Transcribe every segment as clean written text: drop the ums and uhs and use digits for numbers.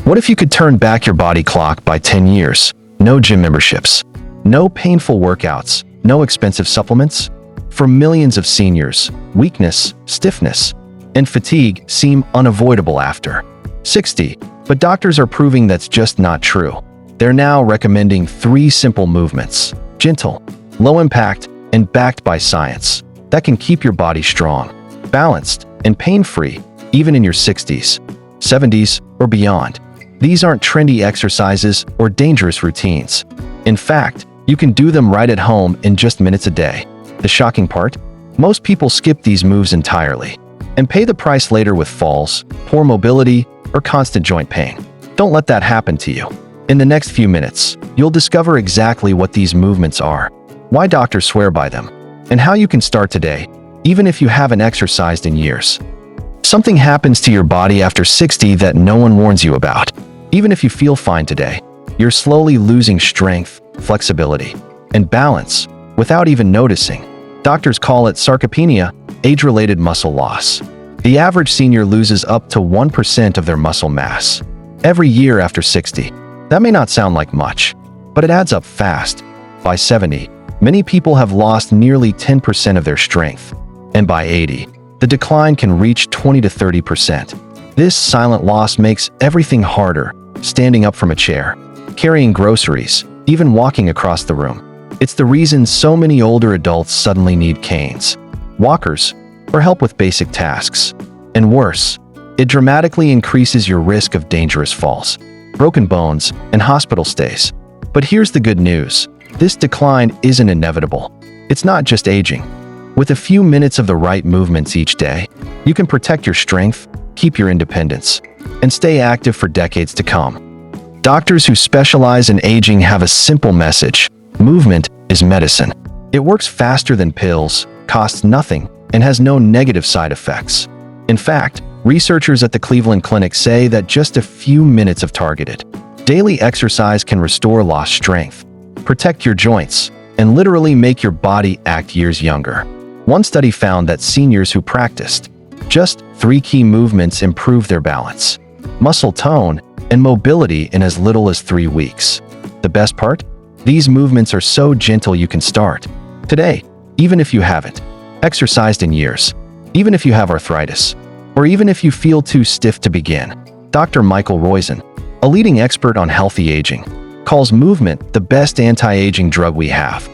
What if you could turn back your body clock by 10 years? No gym memberships, no painful workouts, no expensive supplements? For millions of seniors, weakness, stiffness, and fatigue seem unavoidable after 60, but doctors are proving that's just not true. They're now recommending 3 simple movements, gentle, low impact, and backed by science, that can keep your body strong, balanced, and pain-free, even in your 60s, 70s, or beyond. These aren't trendy exercises or dangerous routines. In fact, you can do them right at home in just minutes a day. The shocking part? Most people skip these moves entirely and pay the price later with falls, poor mobility, or constant joint pain. Don't let that happen to you. In the next few minutes, you'll discover exactly what these movements are, why doctors swear by them, and how you can start today, even if you haven't exercised in years. Something happens to your body after 60 that no one warns you about. Even if you feel fine today, you're slowly losing strength, flexibility, and balance without even noticing. Doctors call it sarcopenia, age-related muscle loss. The average senior loses up to 1% of their muscle mass every year after 60. That may not sound like much, but it adds up fast. By 70, many people have lost nearly 10% of their strength, and by 80, the decline can reach 20 to 30%. This silent loss makes everything harder, standing up from a chair, carrying groceries, even walking across the room. It's the reason so many older adults suddenly need canes, walkers, or help with basic tasks. And worse, it dramatically increases your risk of dangerous falls, broken bones, and hospital stays. But here's the good news. This decline isn't inevitable. It's not just aging. With a few minutes of the right movements each day, you can protect your strength, keep your independence, and stay active for decades to come. Doctors who specialize in aging have a simple message. Movement is medicine. It works faster than pills, costs nothing, and has no negative side effects. In fact, researchers at the Cleveland Clinic say that just a few minutes of targeted daily exercise can restore lost strength, protect your joints, and literally make your body act years younger. One study found that seniors who practiced just 3 key movements improved their balance, muscle tone, and mobility in as little as 3 weeks. The best part? These movements are so gentle you can start today, even if you haven't exercised in years, even if you have arthritis, or even if you feel too stiff to begin. Dr. Michael Roizen, a leading expert on healthy aging, calls movement the best anti-aging drug we have.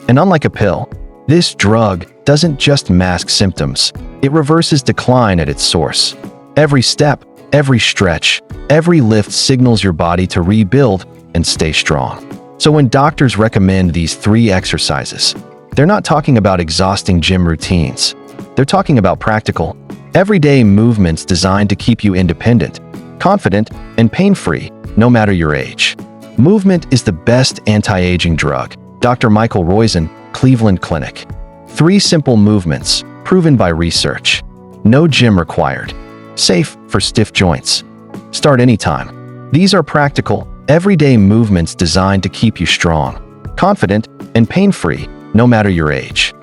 And unlike a pill, this drug doesn't just mask symptoms, it reverses decline at its source. Every step, every stretch, every lift signals your body to rebuild and stay strong. So when doctors recommend these 3 exercises, they're not talking about exhausting gym routines. They're talking about practical, everyday movements designed to keep you independent, confident, and pain-free, no matter your age. Movement is the best anti-aging drug. Dr. Michael Roizen, Cleveland Clinic. 3 simple movements, proven by research. No gym required. Safe for stiff joints. Start anytime. These are practical, everyday movements designed to keep you strong, confident, and pain-free, no matter your age.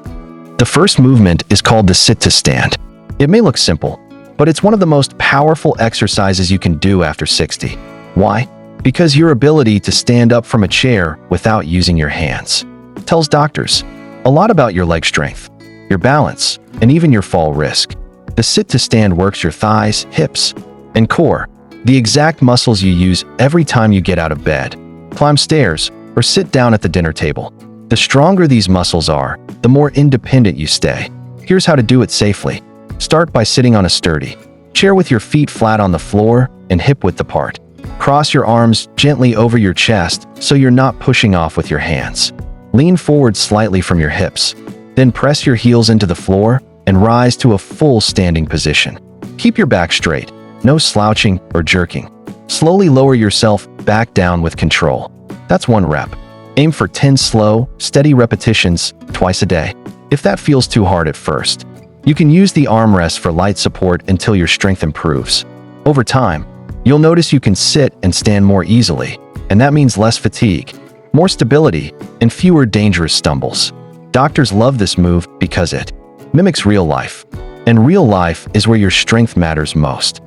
The first movement is called the sit-to-stand. It may look simple, but it's one of the most powerful exercises you can do after 60. Why? Because your ability to stand up from a chair without using your hands tells doctors a lot about your leg strength, your balance, and even your fall risk. The sit-to-stand works your thighs, hips, and core, the exact muscles you use every time you get out of bed, climb stairs, or sit down at the dinner table. The stronger these muscles are, the more independent you stay. Here's how to do it safely. Start by sitting on a sturdy chair with your feet flat on the floor and hip-width apart. Cross your arms gently over your chest so you're not pushing off with your hands. Lean forward slightly from your hips. Then press your heels into the floor and rise to a full standing position. Keep your back straight, no slouching or jerking. Slowly lower yourself back down with control. That's 1 rep. Aim for 10 slow, steady repetitions twice a day. If that feels too hard at first, you can use the armrest for light support until your strength improves. Over time, you'll notice you can sit and stand more easily, and that means less fatigue, more stability, and fewer dangerous stumbles. Doctors love this move because it mimics real life, and real life is where your strength matters most.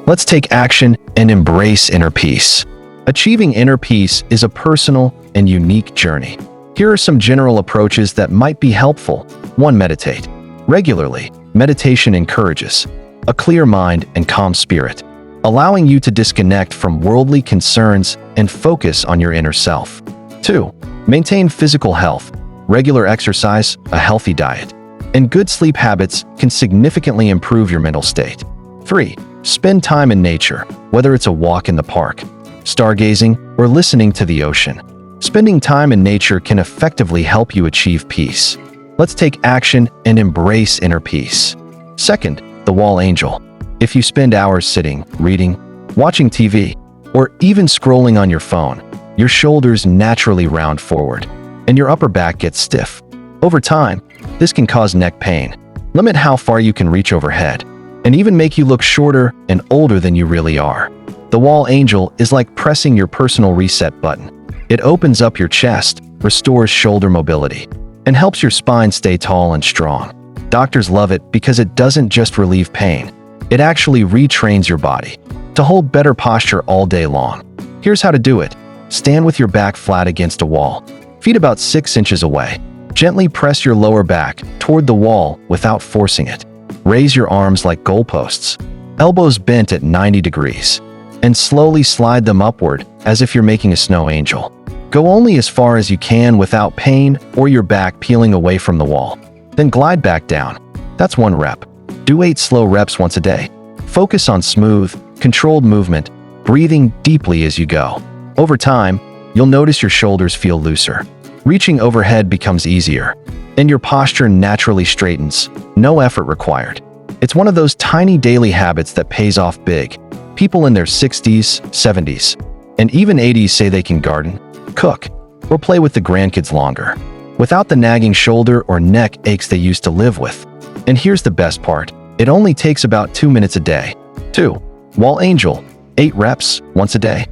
Let's take action and embrace inner peace. Achieving inner peace is a personal and unique journey. Here are some general approaches that might be helpful. 1. Meditate. Regularly, meditation encourages a clear mind and calm spirit, allowing you to disconnect from worldly concerns and focus on your inner self. 2. Maintain physical health. Regular exercise, a healthy diet, and good sleep habits can significantly improve your mental state. 3. Spend time in nature, whether it's a walk in the park, stargazing, or listening to the ocean. Spending time in nature can effectively help you achieve peace. Let's take action and embrace inner peace. 2. The wall angel. If you spend hours sitting, reading, watching TV, or even scrolling on your phone, your shoulders naturally round forward, and your upper back gets stiff. Over time, this can cause neck pain, limit how far you can reach overhead, and even make you look shorter and older than you really are. The wall angel is like pressing your personal reset button. It opens up your chest, restores shoulder mobility, and helps your spine stay tall and strong. Doctors love it because it doesn't just relieve pain. It actually retrains your body to hold better posture all day long. Here's how to do it. Stand with your back flat against a wall, feet about 6 inches away. Gently press your lower back toward the wall without forcing it. Raise your arms like goalposts, elbows bent at 90 degrees, and slowly slide them upward as if you're making a snow angel. Go only as far as you can without pain or your back peeling away from the wall. Then glide back down. That's 1 rep. Do 8 slow reps once a day. Focus on smooth, controlled movement, breathing deeply as you go. Over time, you'll notice your shoulders feel looser. Reaching overhead becomes easier, and your posture naturally straightens. No effort required. It's one of those tiny daily habits that pays off big. People in their 60s, 70s, and even 80s say they can garden, cook, or play with the grandkids longer, without the nagging shoulder or neck aches they used to live with. And here's the best part. It only takes about 2 minutes a day. 2. Wall angel. 8 reps once a day.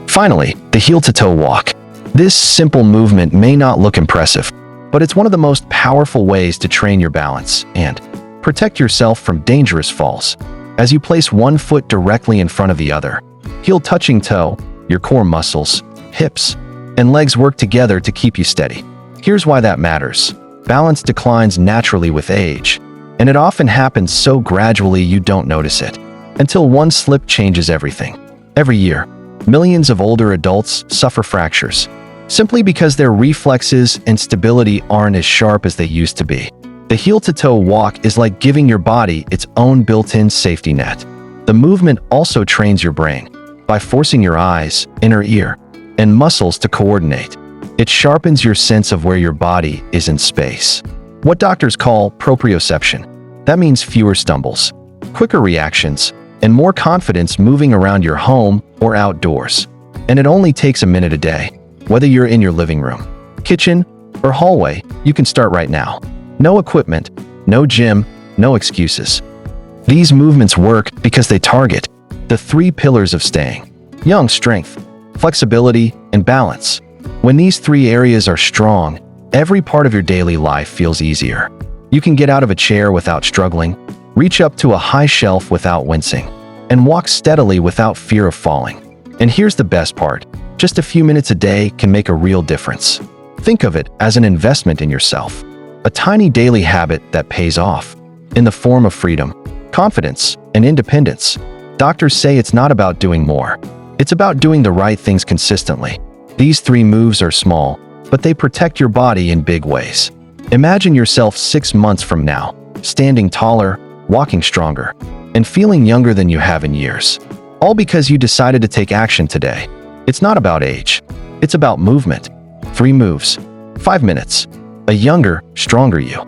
Finally, the heel-to-toe walk. This simple movement may not look impressive, but it's one of the most powerful ways to train your balance and protect yourself from dangerous falls. As you place one foot directly in front of the other, heel touching toe, your core muscles, hips, and legs work together to keep you steady. Here's why that matters. Balance declines naturally with age, and it often happens so gradually you don't notice it, until one slip changes everything. Every year, millions of older adults suffer fractures, simply because their reflexes and stability aren't as sharp as they used to be. The heel-to-toe walk is like giving your body its own built-in safety net. The movement also trains your brain by forcing your eyes, inner ear, and muscles to coordinate. It sharpens your sense of where your body is in space. What doctors call proprioception. That means fewer stumbles, quicker reactions, and more confidence moving around your home or outdoors. And it only takes a minute a day. Whether you're in your living room, kitchen, or hallway, you can start right now. No equipment, no gym, no excuses. These movements work because they target the 3 pillars of staying young: strength, flexibility, and balance. When these 3 areas are strong, every part of your daily life feels easier. You can get out of a chair without struggling, reach up to a high shelf without wincing, and walk steadily without fear of falling. And here's the best part. Just a few minutes a day can make a real difference. Think of it as an investment in yourself. A tiny daily habit that pays off in the form of freedom, confidence, and independence. Doctors say it's not about doing more. It's about doing the right things consistently. These 3 moves are small, but they protect your body in big ways. Imagine yourself 6 months from now, standing taller, walking stronger, and feeling younger than you have in years. All because you decided to take action today. It's not about age. It's about movement. 3 moves, 5 minutes. A younger, stronger you.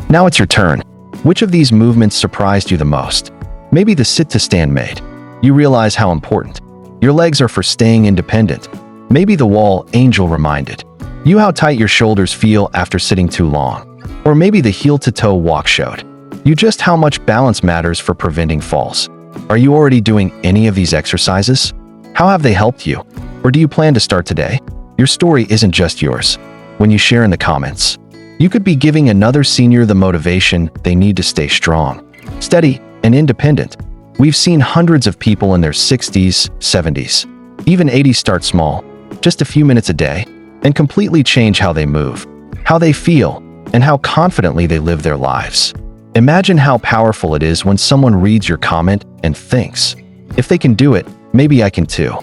Now it's your turn. Which of these movements surprised you the most? Maybe the sit-to-stand made you realize how important your legs are for staying independent. Maybe the wall angel reminded you how tight your shoulders feel after sitting too long. Or maybe the heel-to-toe walk showed you just how much balance matters for preventing falls. Are you already doing any of these exercises? How have they helped you? Or do you plan to start today? Your story isn't just yours. When you share in the comments, you could be giving another senior the motivation they need to stay strong, steady, and independent. We've seen hundreds of people in their 60s, 70s, even 80s start small, just a few minutes a day, and completely change how they move, how they feel, and how confidently they live their lives. Imagine how powerful it is when someone reads your comment and thinks, if they can do it, maybe I can too.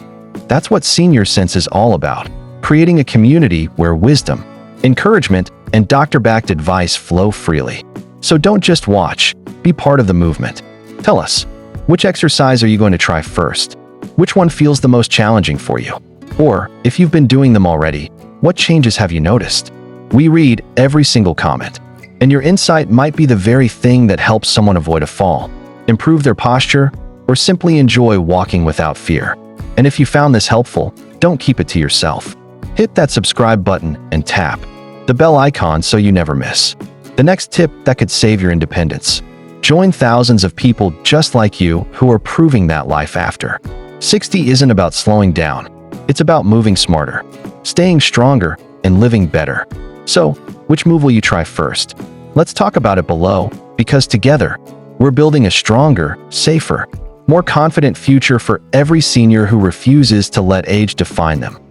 That's what Senior Sense is all about, creating a community where wisdom, encouragement, and doctor-backed advice flow freely. So don't just watch, be part of the movement. Tell us, which exercise are you going to try first? Which one feels the most challenging for you? Or, if you've been doing them already, what changes have you noticed? We read every single comment, and your insight might be the very thing that helps someone avoid a fall, improve their posture, or simply enjoy walking without fear. And if you found this helpful, don't keep it to yourself. Hit that subscribe button and tap the bell icon so you never miss the next tip that could save your independence. Join thousands of people just like you who are proving that life after 60 isn't about slowing down. It's about moving smarter, staying stronger, and living better. So, which move will you try first? Let's talk about it below, because together, we're building a stronger, safer, more confident future for every senior who refuses to let age define them.